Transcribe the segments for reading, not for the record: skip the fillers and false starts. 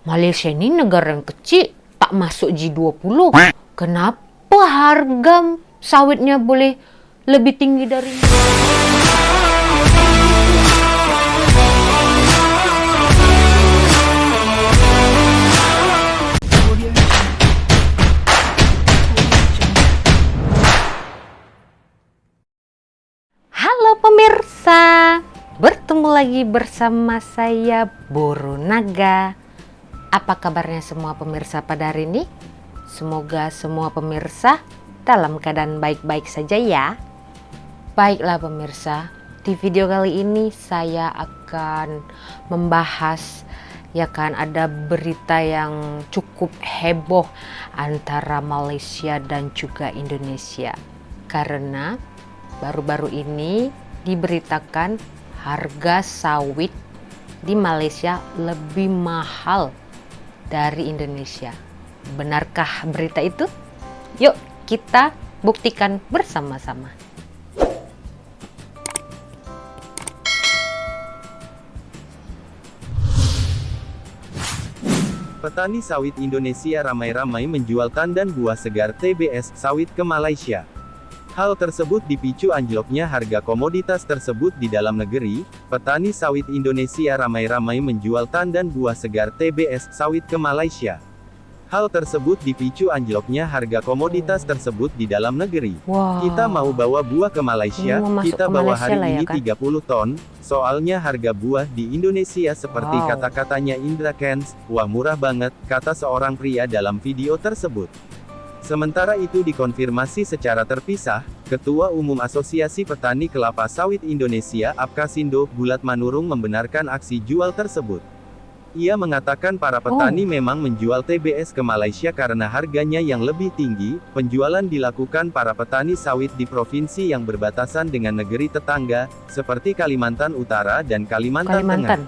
Malaysia ini negara yang kecil, tak masuk G20. Kenapa harga sawitnya boleh lebih tinggi dari ini? Halo pemirsa, bertemu lagi bersama saya Buru Naga. Apa kabarnya semua pemirsa pada hari ini? Semoga semua pemirsa dalam keadaan baik-baik saja ya. Baiklah pemirsa, di video kali ini saya akan membahas ada berita yang cukup heboh antara Malaysia dan juga Indonesia. Karena baru-baru ini diberitakan harga sawit di Malaysia lebih mahal dari Indonesia. Benarkah berita itu? Yuk kita buktikan bersama-sama. Petani sawit Indonesia ramai-ramai menjual tandan buah segar TBS sawit ke Malaysia. Hal tersebut dipicu anjloknya harga komoditas tersebut di dalam negeri. Petani sawit Indonesia ramai-ramai menjual tandan buah segar TBS sawit ke Malaysia. Hal tersebut dipicu anjloknya harga komoditas tersebut di dalam negeri. Wow. Kita mau bawa buah ke Malaysia, kita bawa hari ini 30 ton, soalnya harga buah di Indonesia seperti kata-katanya Indra Kents, wah murah banget, kata seorang pria dalam video tersebut. Sementara itu dikonfirmasi secara terpisah, Ketua Umum Asosiasi Petani Kelapa Sawit Indonesia Apkasindo, Bulat Manurung membenarkan aksi jual tersebut. Ia mengatakan para petani memang menjual TBS ke Malaysia karena harganya yang lebih tinggi. Penjualan dilakukan para petani sawit di provinsi yang berbatasan dengan negeri tetangga, seperti Kalimantan Utara dan Kalimantan Tengah.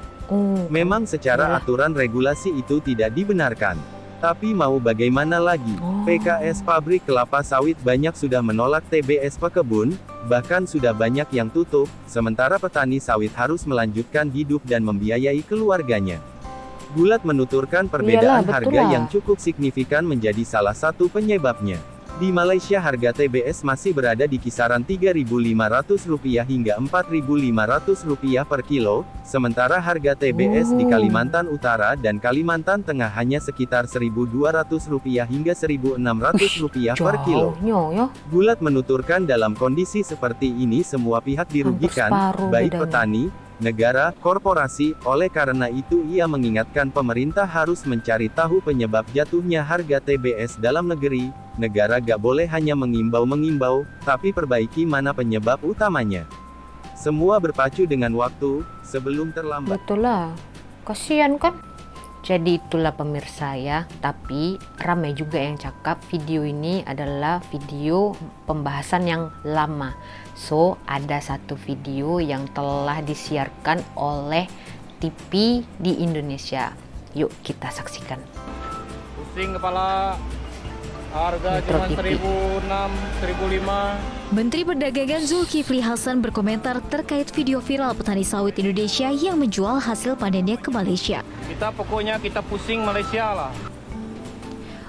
Memang secara aturan regulasi itu tidak dibenarkan. Tapi mau bagaimana lagi? PKS pabrik kelapa sawit banyak sudah menolak TBS pekebun, bahkan sudah banyak yang tutup, sementara petani sawit harus melanjutkan hidup dan membiayai keluarganya. Bulat menuturkan perbedaan harga yang cukup signifikan menjadi salah satu penyebabnya. Di Malaysia harga TBS masih berada di kisaran Rp3.500 hingga Rp4.500 per kilo, sementara harga TBS di Kalimantan Utara dan Kalimantan Tengah hanya sekitar Rp1.200 hingga Rp1.600 per kilo. Bulat menuturkan dalam kondisi seperti ini semua pihak dirugikan, baik petani, negara, korporasi. Oleh karena itu ia mengingatkan pemerintah harus mencari tahu penyebab jatuhnya harga TBS dalam negeri. Negara gak boleh hanya mengimbau-mengimbau, tapi perbaiki mana penyebab utamanya. Semua berpacu dengan waktu, sebelum terlambat. Betul lah, kasihan kan? Jadi itulah pemirsa ya, tapi ramai juga yang cakap video ini adalah video pembahasan yang lama. So, ada satu video yang telah disiarkan oleh TV di Indonesia. Yuk kita saksikan. Pusing kepala, harga cuma 1.600, 1.500. Menteri Perdagangan Zulkifli Hasan berkomentar terkait video viral petani sawit Indonesia yang menjual hasil panennya ke Malaysia. Pokoknya kita pusing Malaysia lah.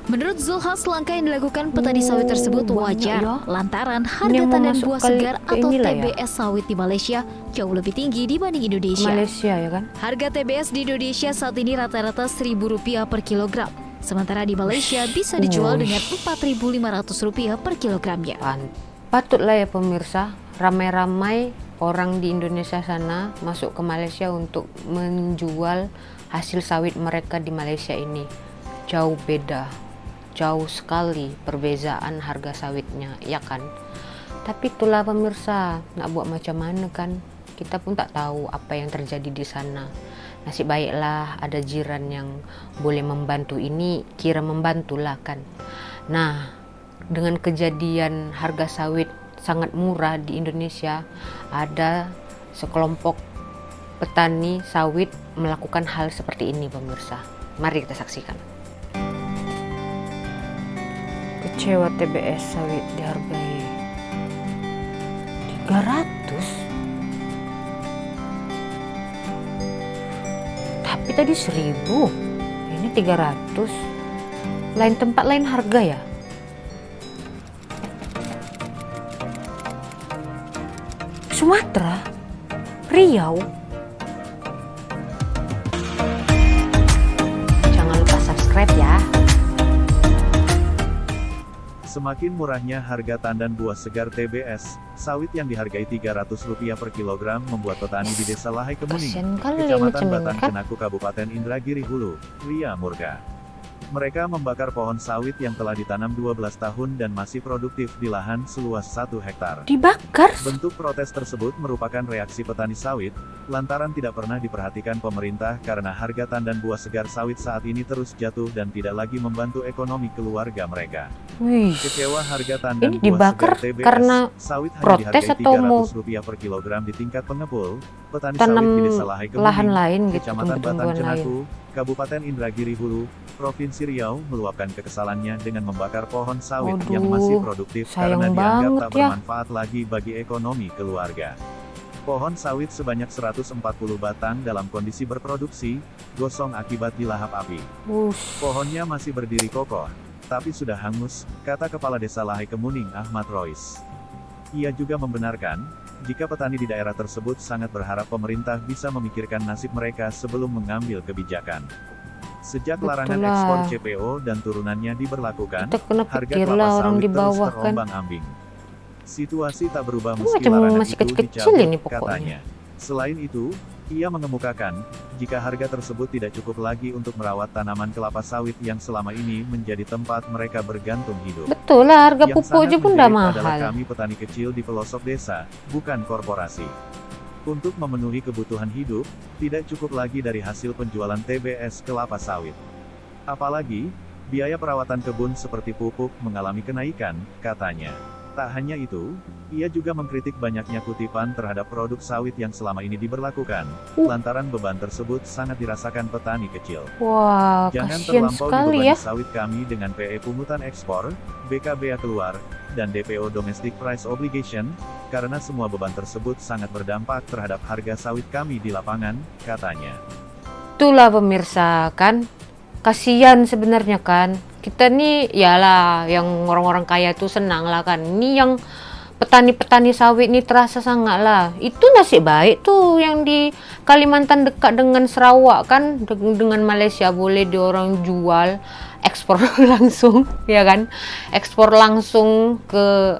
Menurut Zulhas, langkah yang dilakukan petani sawit tersebut wajar lantaran harga tandan buah segar atau TBS sawit di Malaysia jauh lebih tinggi dibanding Indonesia. Harga TBS di Indonesia saat ini rata-rata Rp1.000 per kilogram. Sementara di Malaysia bisa dijual dengan Rp4.500 per kilogramnya. Patutlah ya pemirsa, ramai-ramai orang di Indonesia sana masuk ke Malaysia untuk menjual hasil sawit mereka di Malaysia ini. Jauh beda, jauh sekali perbezaan harga sawitnya, ya kan? Tapi itulah pemirsa, nak buat macam mana kan? Kita pun tak tahu apa yang terjadi di sana. Nasib baiklah ada jiran yang boleh membantu ini, kira membantulah kan. Nah, dengan kejadian harga sawit sangat murah di Indonesia, ada sekelompok petani sawit melakukan hal seperti ini pemirsa. Mari kita saksikan. Kecewa TBS sawit dihargai 300. Tapi tadi 1.000. Ini 300. Lain tempat lain harga ya. Sumatera, Riau. Jangan lupa subscribe ya. Semakin murahnya harga tandan buah segar TBS, sawit yang dihargai Rp300 per kilogram membuat petani di Desa Lahai Kemuning, Kecamatan Batang Cenaku, Kabupaten Indragiri Hulu, ria murka. Mereka membakar pohon sawit yang telah ditanam 12 tahun dan masih produktif di lahan seluas 1 hektar. Dibakar? Bentuk protes tersebut merupakan reaksi petani sawit, lantaran tidak pernah diperhatikan pemerintah karena harga tandan buah segar sawit saat ini terus jatuh dan tidak lagi membantu ekonomi keluarga mereka. Wih, Kecewa harga tandan ini buah dibakar segar TBS, karena sawit hanya protes dihargai atau mau Rp300 per kilogram di tingkat pengepul, petani tanam sawit di Desa Lahai lahan Kemuning, lain gitu, Kecamatan Batang tumbuh-tumbuhan lain. Cenaku, Kabupaten Indragiri Hulu, Provinsi Riau meluapkan kekesalannya dengan membakar pohon sawit yang masih produktif karena dianggap tak bermanfaat lagi bagi ekonomi keluarga. Pohon sawit sebanyak 140 batang dalam kondisi berproduksi, gosong akibat dilahap api. Pohonnya masih berdiri kokoh, tapi sudah hangus, kata Kepala Desa Lahai Kemuning Ahmad Rois. Ia juga membenarkan, jika petani di daerah tersebut sangat berharap pemerintah bisa memikirkan nasib mereka sebelum mengambil kebijakan. Sejak larangan ekspor CPO dan turunannya diberlakukan, harga kelapa sawit terus terombang-ambing. Situasi tak berubah meski larangan itu dicabut, katanya. Selain itu, ia mengemukakan, jika harga tersebut tidak cukup lagi untuk merawat tanaman kelapa sawit yang selama ini menjadi tempat mereka bergantung hidup. Betul lah, harga pupuk juga udah mahal. Adalah kami petani kecil di pelosok desa, bukan korporasi. Untuk memenuhi kebutuhan hidup, tidak cukup lagi dari hasil penjualan TBS kelapa sawit. Apalagi, biaya perawatan kebun seperti pupuk mengalami kenaikan, katanya. Tak hanya itu, ia juga mengkritik banyaknya kutipan terhadap produk sawit yang selama ini diberlakukan, lantaran beban tersebut sangat dirasakan petani kecil. Wah, Jangan kasihan terlampau sekali dibebani ya. sawit kami dengan PE pungutan ekspor, BKBA keluar, dan DPO Domestic Price Obligation, karena semua beban tersebut sangat berdampak terhadap harga sawit kami di lapangan, katanya. Itulah pemirsa kan, kasihan sebenarnya kan. Kita nih, yalah, yang orang-orang kaya tuh senang lah kan. Ini yang petani-petani sawit nih terasa sangat lah. Itu nasib baik tuh yang di Kalimantan dekat dengan Sarawak kan, dengan Malaysia boleh diorang jual, ekspor langsung, ya kan? Ekspor langsung ke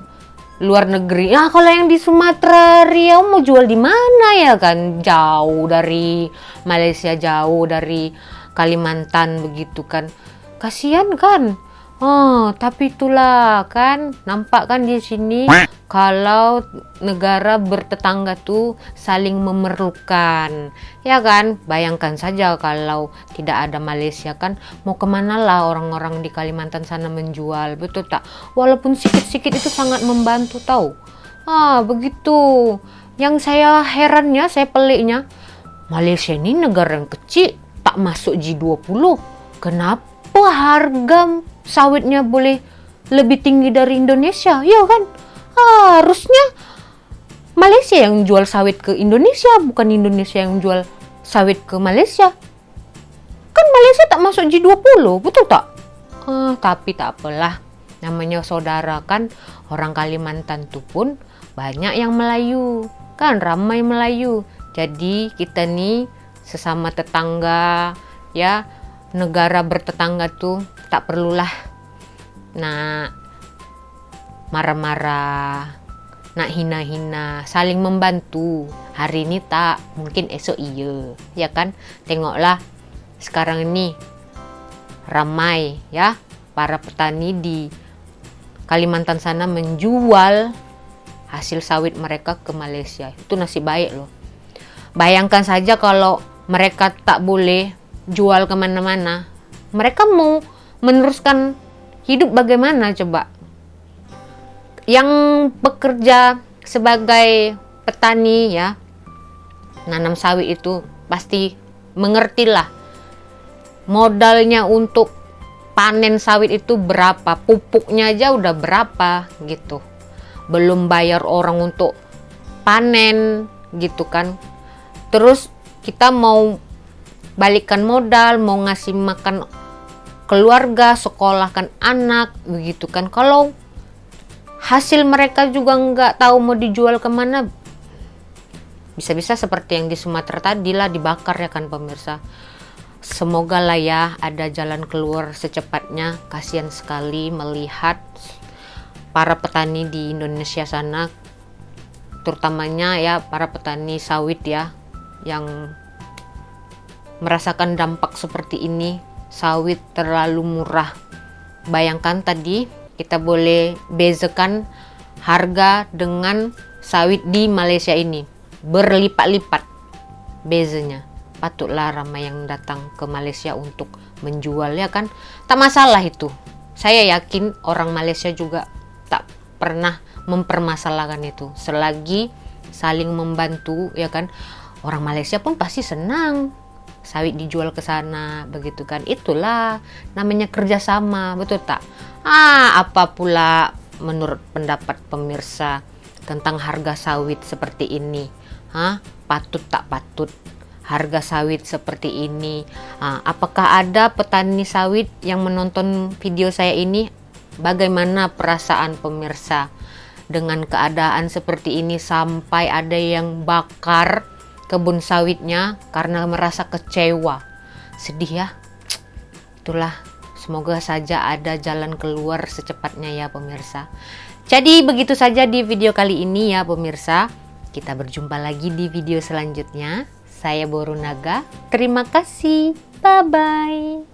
luar negeri. Nah, kalau yang di Sumatera, Riau mau jual di mana ya kan? Jauh dari Malaysia, jauh dari Kalimantan begitu kan. Kasihan kan. Oh, tapi itulah kan, nampak kan di sini kalau negara bertetangga tuh saling memerlukan, ya kan? Bayangkan saja kalau tidak ada Malaysia kan, mau kemana lah orang-orang di Kalimantan sana menjual, betul tak? Walaupun sikit-sikit itu sangat membantu tahu. Ah, begitu. Yang saya herannya, saya peliknya, Malaysia ini negara yang kecil, tak masuk G20. Kenapa harga sawitnya boleh lebih tinggi dari Indonesia? Ya kan? Harusnya Malaysia yang jual sawit ke Indonesia, bukan Indonesia yang jual sawit ke Malaysia. Kan Malaysia tak masuk G20, betul tak? Tapi tak apalah. Namanya saudara kan, orang Kalimantan tuh pun banyak yang Melayu. Kan ramai Melayu. Jadi kita nih sesama tetangga, ya, negara bertetangga tuh tak perlulah nak marah-marah, nak hina-hina, saling membantu. Hari ini tak, mungkin esok iya, ya kan? Tengoklah sekarang ini ramai ya para petani di Kalimantan sana menjual hasil sawit mereka ke Malaysia. Itu nasib baik loh. Bayangkan saja kalau mereka tak boleh jual kemana-mana, mereka mau meneruskan hidup bagaimana coba? Yang bekerja sebagai petani ya, nanam sawit itu pasti mengertilah modalnya untuk panen sawit itu berapa, pupuknya aja udah berapa gitu, belum bayar orang untuk panen gitu kan. Terus kita mau balikkan modal, mau ngasih makan keluarga, sekolahkan anak, begitu kan. Kalau hasil mereka juga nggak tahu mau dijual kemana, bisa-bisa seperti yang di Sumatera tadi lah, dibakar ya kan pemirsa. Semoga lah ya ada jalan keluar secepatnya. Kasihan sekali melihat para petani di Indonesia sana, terutamanya ya para petani sawit ya, yang merasakan dampak seperti ini. Sawit terlalu murah. Bayangkan tadi kita boleh bezakan harga dengan sawit di Malaysia ini, berlipat-lipat bezanya. Patutlah ramai yang datang ke Malaysia untuk menjual ya kan. Tak masalah itu. Saya yakin orang Malaysia juga tak pernah mempermasalahkan itu. Selagi saling membantu ya kan, orang Malaysia pun pasti senang sawit dijual ke sana, begitu kan. Itulah namanya kerjasama, betul tak? Apa pula menurut pendapat pemirsa tentang harga sawit seperti ini? Patut tak patut harga sawit seperti ini? Apakah ada petani sawit yang menonton video saya ini? Bagaimana perasaan pemirsa dengan keadaan seperti ini, sampai ada yang bakar kebun sawitnya karena merasa kecewa? Sedih ya. Itulah, semoga saja ada jalan keluar secepatnya ya pemirsa. Jadi begitu saja di video kali ini ya pemirsa. Kita berjumpa lagi di video selanjutnya. Saya Boru Naga. Terima kasih. Bye-bye.